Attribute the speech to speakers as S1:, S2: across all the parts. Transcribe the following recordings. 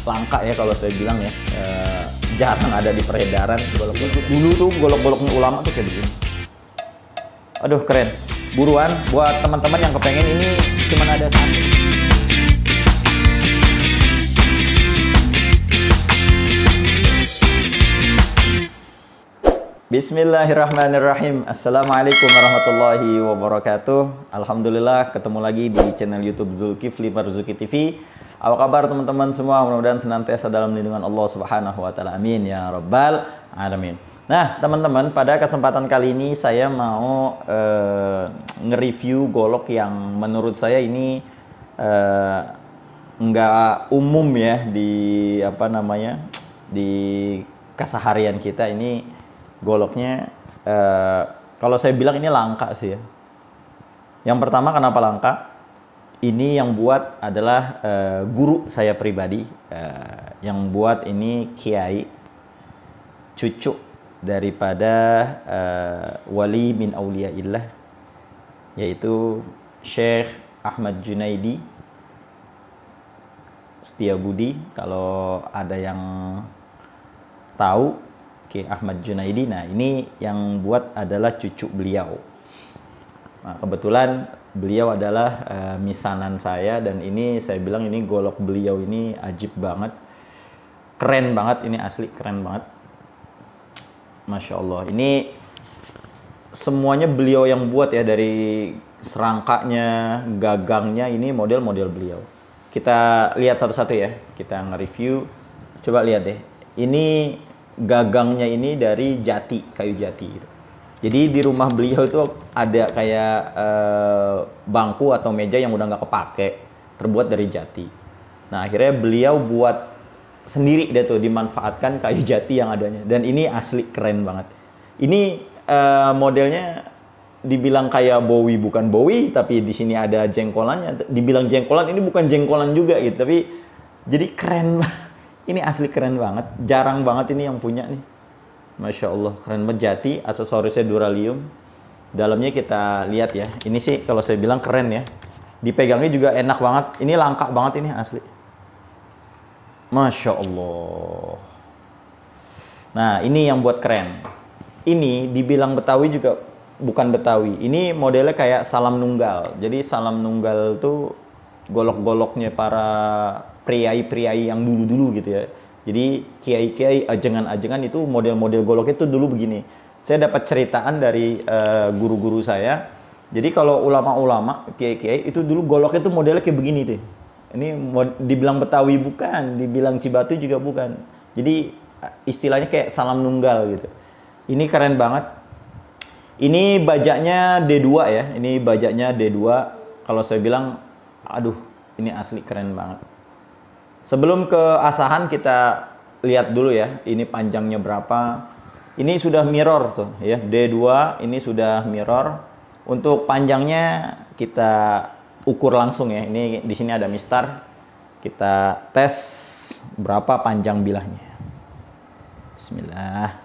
S1: langka ya kalau saya bilang ya. Jarang ada di peredaran golok-golok. Dulu tuh golok-goloknya ulama tuh kayak begini. Aduh keren. Buruan buat teman-teman yang kepengen, ini cuman ada satu. Bismillahirrahmanirrahim. Assalamualaikum warahmatullahi wabarakatuh. Alhamdulillah ketemu lagi di channel YouTube Zulkifli Marzuki TV. Apa kabar teman-teman semua? Mudah-mudahan senantiasa dalam lindungan Allah Subhanahu wa taala. Amin ya rabbal alamin. Nah, teman-teman, pada kesempatan kali ini saya mau nge-review golok yang menurut saya ini nggak umum ya di di keseharian kita. Ini goloknya kalau saya bilang ini langka sih ya. Yang pertama, kenapa langka? Ini yang buat adalah guru saya pribadi. Yang buat ini kiai, cucu daripada wali min auliyaillah, yaitu Syekh Ahmad Junaidi Setiabudi. Kalau ada yang tahu Ki Ahmad Junaidi, nah ini yang buat adalah cucu beliau. Nah, kebetulan beliau adalah misanan saya, dan ini saya bilang ini golok beliau ini ajib banget, keren banget, ini asli keren banget. Masya Allah, ini semuanya beliau yang buat ya, dari serangkanya, gagangnya, ini model-model beliau. Kita lihat satu-satu ya, kita nge-review. Coba lihat deh, ini gagangnya ini dari jati, kayu jati gitu. Jadi di rumah beliau itu ada kayak bangku atau meja yang udah nggak kepake, terbuat dari jati. Nah akhirnya beliau buat sendiri deh tuh, dimanfaatkan kayu jati yang adanya. Dan ini asli keren banget. Ini modelnya dibilang kayak Bowie, bukan Bowie, tapi di sini ada jengkolannya. Dibilang jengkolan, ini bukan jengkolan juga gitu, tapi jadi keren banget. Ini asli keren banget, jarang banget ini yang punya nih. Masya Allah, keren banget, jati, aksesorisnya duralium. Dalamnya kita lihat ya, ini sih kalau saya bilang keren ya. Dipegangnya juga enak banget, ini langka banget ini asli. Masya Allah. Nah ini yang buat keren. Ini dibilang Betawi juga bukan Betawi. Ini modelnya kayak salam nunggal. Jadi salam nunggal tuh golok-goloknya para priai-priai yang dulu-dulu gitu ya. Jadi kiai-kiai, ajengan-ajengan itu model-model goloknya itu dulu begini. Saya dapat ceritaan dari guru-guru saya. Jadi kalau ulama-ulama, kiai-kiai itu dulu goloknya itu modelnya kayak begini deh. Ini dibilang Betawi bukan, dibilang Cibatu juga bukan. Jadi istilahnya kayak salam nunggal gitu. Ini keren banget. Ini bajaknya D2 ya. Ini bajaknya D2. Kalau saya bilang, aduh, ini asli keren banget. Sebelum ke asahan kita lihat dulu ya, ini panjangnya berapa. Ini sudah mirror tuh ya, D2 ini sudah mirror. Untuk panjangnya kita ukur langsung ya. Ini di sini ada mistar. Kita tes berapa panjang bilahnya. Bismillah.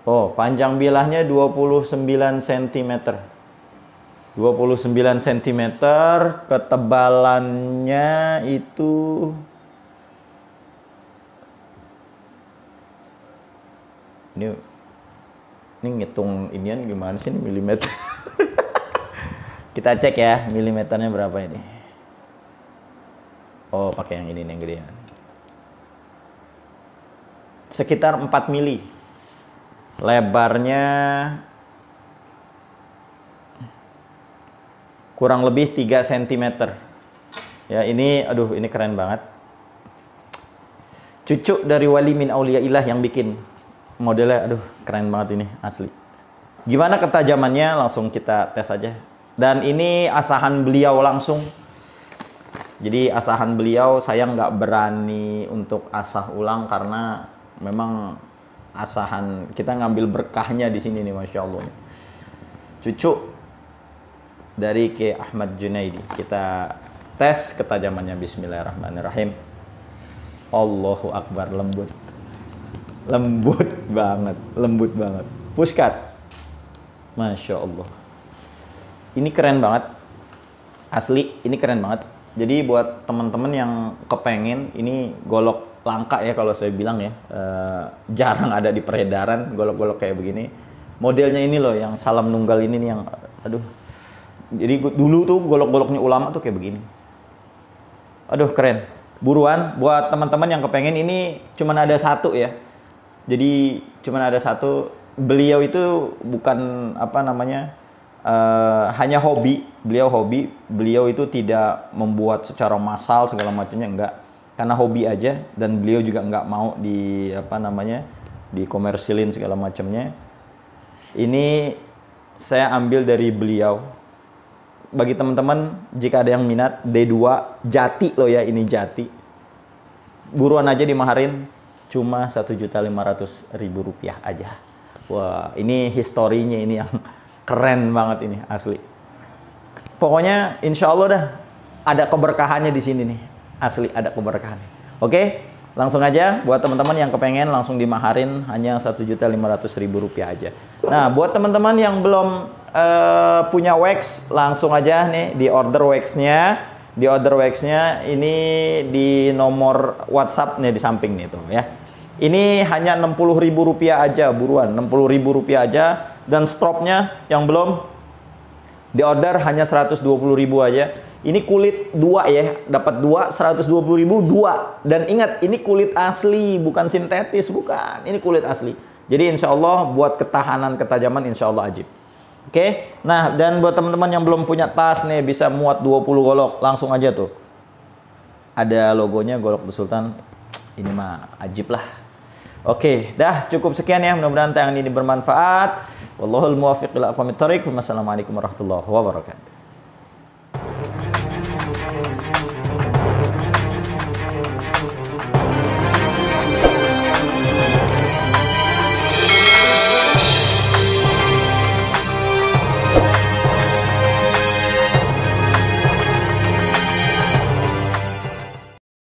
S1: Oh, panjang bilahnya 29 cm. 29 cm, ketebalannya itu ini ngitung inian gimana sih, ini milimeter. Kita cek ya milimeternya berapa ini. Oh, pakai yang ini nih, yang gedean. Sekitar 4 mili. Lebarnya kurang lebih 3 cm. Ya, ini aduh, ini keren banget. Cucu dari wali min auliyaillah yang bikin. Modelnya aduh, keren banget ini asli. Gimana ketajamannya? Langsung kita tes aja. Dan ini asahan beliau langsung. Jadi asahan beliau saya nggak berani untuk asah ulang karena memang asahan kita ngambil berkahnya di sini nih, Masya Allah. Cucu dari Ki Ahmad Junaidi. Kita tes ketajamannya. Bismillahirrahmanirrahim. Allahu Akbar, lembut. Lembut banget, lembut banget. Pushkat. Masya Allah. Ini keren banget. Asli, ini keren banget. Jadi buat teman-teman yang kepengen, ini golok langka ya kalau saya bilang ya. Jarang ada di peredaran golok-golok kayak begini. Modelnya ini loh, yang salam nunggal ini nih yang, aduh. Jadi dulu tuh golok-goloknya ulama tuh kayak begini. Aduh keren. Buruan buat teman-teman yang kepengen, ini cuman ada satu ya. Jadi cuman ada satu. Beliau itu bukan apa namanya, hanya hobi. Beliau hobi. Beliau itu tidak membuat secara massal segala macamnya, enggak. Karena hobi aja, dan beliau juga enggak mau di apa namanya, dikomersilin segala macamnya. Ini saya ambil dari beliau. Bagi teman-teman jika ada yang minat, D2 jati loh ya, ini jati. Buruan aja dimaharin, cuma Rp1.500.000 aja. Wah, ini historinya ini yang keren banget ini, asli. Pokoknya insya Allah dah ada keberkahannya di sini nih, asli ada keberkahannya. Oke, langsung aja buat teman-teman yang kepengen langsung dimaharin, hanya Rp1.500.000 aja. Nah, buat teman-teman yang belum punya wax, langsung aja nih di order waxnya. Di order waxnya ini di nomor WhatsApp nih di samping nih tuh ya. Ini hanya Rp60.000 aja, buruan Rp60.000 aja. Dan stropnya yang belum di order hanya Rp120.000 aja. Ini kulit 2 ya, dapat 2 Rp120.000 2. Dan ingat, ini kulit asli, bukan sintetis, bukan. Ini kulit asli. Jadi insya Allah buat ketahanan ketajaman insya Allah ajib. Oke, nah dan buat teman-teman yang belum punya tas nih, bisa muat 20 golok, langsung aja tuh. Ada logonya Golok The Sultan. Ini mah ajib lah. Oke, dah cukup sekian ya. Mudah-mudahan tayangan ini bermanfaat. Wallahul muwaffiq ila aqwamit thoriq. Wassalamualaikum warahmatullahi wabarakatuh.